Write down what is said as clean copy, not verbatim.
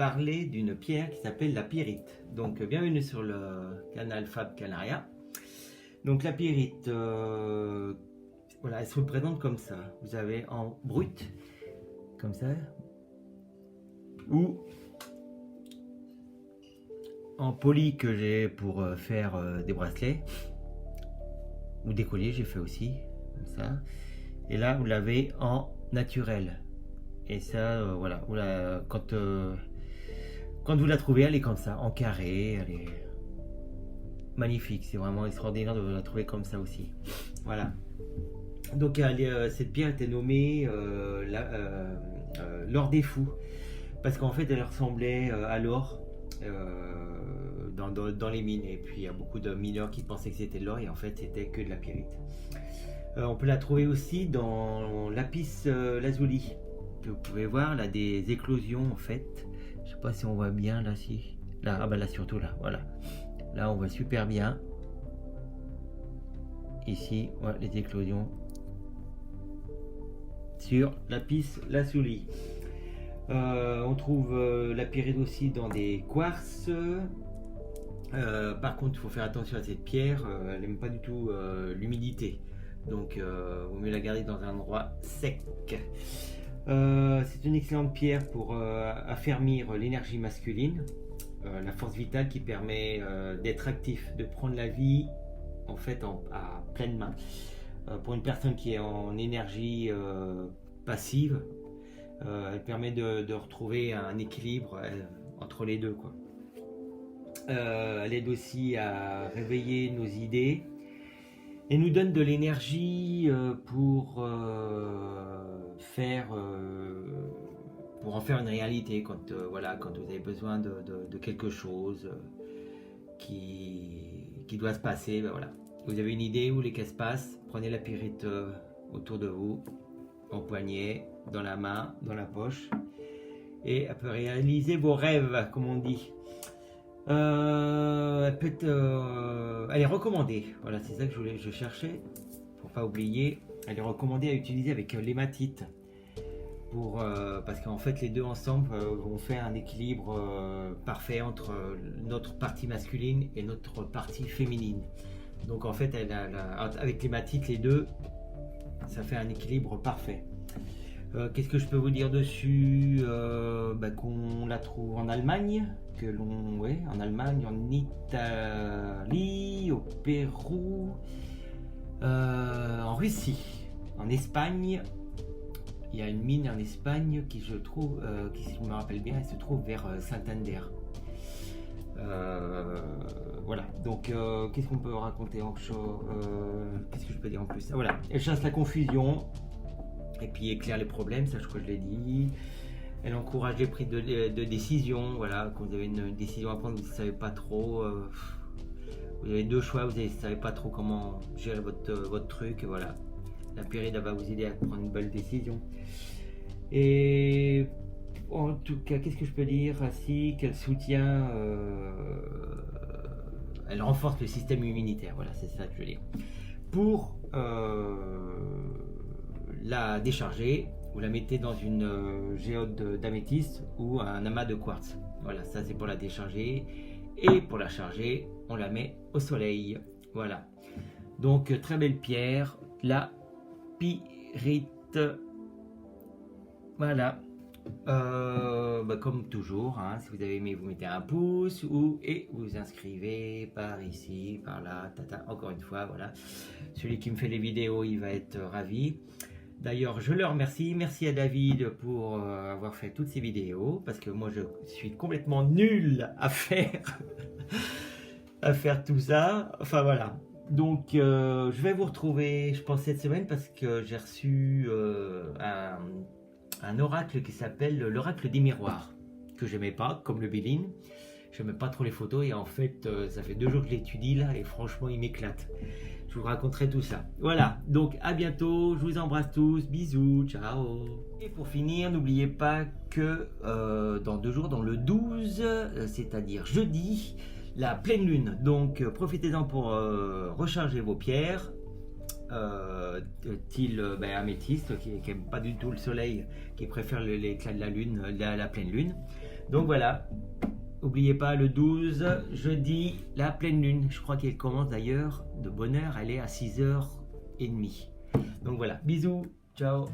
parler d'une pierre qui s'appelle la pyrite. Donc bienvenue sur le canal Fab Canaria. Donc la pyrite, voilà, elle se représente comme ça. Vous avez en brut, comme ça, ou en poli que j'ai pour faire des bracelets ou des colliers, j'ai fait aussi comme ça. Et là vous l'avez en naturel. Et ça, voilà, quand vous la trouvez, elle est comme ça, en carré, elle est magnifique. C'est vraiment extraordinaire de la trouver comme ça aussi. Voilà. Donc cette pierre était nommée l'or des fous, parce qu'en fait elle ressemblait à l'or dans les mines. Et puis il y a beaucoup de mineurs qui pensaient que c'était de l'or et en fait c'était que de la pyrite. On peut la trouver aussi dans lapis lazuli. Vous pouvez voir là des éclosions en fait. Je sais pas si on voit bien là, si là, ah bah là surtout là, voilà, là on voit super bien ici, ouais, les éclosions sur lapis lazuli. On trouve la pyrite aussi dans des quartz. Par contre il faut faire attention à cette pierre, elle n'aime pas du tout l'humidité, donc vaut mieux la garder dans un endroit sec. C'est une excellente pierre pour affermir l'énergie masculine, la force vitale qui permet d'être actif, de prendre la vie en fait à pleine main. Pour une personne qui est en énergie passive, elle permet de retrouver un équilibre entre les deux, quoi. Elle aide aussi à réveiller nos idées et nous donne de l'énergie pour en faire une réalité quand, voilà, quand vous avez besoin de quelque chose qui doit se passer. Ben voilà. Vous avez une idée, où les qu'elle se passe, prenez la pyrite autour de vous, en poignet, dans la main, dans la poche, et elle peut réaliser vos rêves, comme on dit. Elle est recommandée, voilà, c'est ça que je cherchais, pour pas oublier. Elle est recommandée à utiliser avec l'hématite, parce qu'en fait les deux ensemble vont faire un équilibre parfait entre notre partie masculine et notre partie féminine. Donc en fait avec l'hématite, les deux, ça fait un équilibre parfait. Qu'est-ce que je peux vous dire dessus? Qu'on la trouve en Allemagne, en Allemagne, en Italie, au Pérou, en Russie, en Espagne. Il y a une mine en Espagne qui, je trouve, qui, si je me rappelle bien, elle se trouve vers Santander. Voilà, donc qu'est-ce qu'on peut raconter encore? Qu'est-ce que je peux dire en plus? Voilà, elle chasse la confusion et puis éclaire les problèmes, ça je crois que je l'ai dit. Elle encourage les prises de décision. Voilà, quand vous avez une décision à prendre, vous ne savez pas trop, vous avez deux choix, vous ne savez pas trop comment gérer votre truc, voilà. La pyrite va vous aider à prendre une bonne décision. Et en tout cas, qu'est-ce que je peux dire? Ainsi qu'elle soutient, elle renforce le système immunitaire, voilà, c'est ça que je veux dire. Pour la décharger, vous la mettez dans une géode d'améthyste ou un amas de quartz. Voilà, ça c'est pour la décharger. Et pour la charger, on la met au soleil. Voilà. Donc très belle pierre, la pyrite. Voilà. Comme toujours, hein, si vous avez aimé, vous mettez un pouce et vous inscrivez par ici, par là, encore une fois, voilà. Celui qui me fait les vidéos, il va être ravi. D'ailleurs, je le remercie. Merci à David pour avoir fait toutes ces vidéos, parce que moi, je suis complètement nul à faire, tout ça. Enfin, voilà. Donc, je vais vous retrouver, je pense, cette semaine, parce que j'ai reçu un oracle qui s'appelle l'oracle des miroirs, que j'aimais pas, comme le Béline. Je n'aimais pas trop les photos, et en fait, ça fait 2 jours que je l'étudie là, et franchement, il m'éclate. Je vous raconterai tout ça. Voilà, donc à bientôt, je vous embrasse tous, bisous, ciao. Et pour finir, n'oubliez pas que dans 2 jours, dans le 12, c'est-à-dire jeudi, la pleine lune. Donc profitez-en pour recharger vos pierres, améthyste, qui n'aime pas du tout le soleil, qui préfère l'éclat de la lune, la pleine lune. Donc voilà, n'oubliez pas le 12, jeudi, la pleine lune. Je crois qu'elle commence d'ailleurs de bonne heure, elle est à 6h30. Donc voilà, bisous, ciao.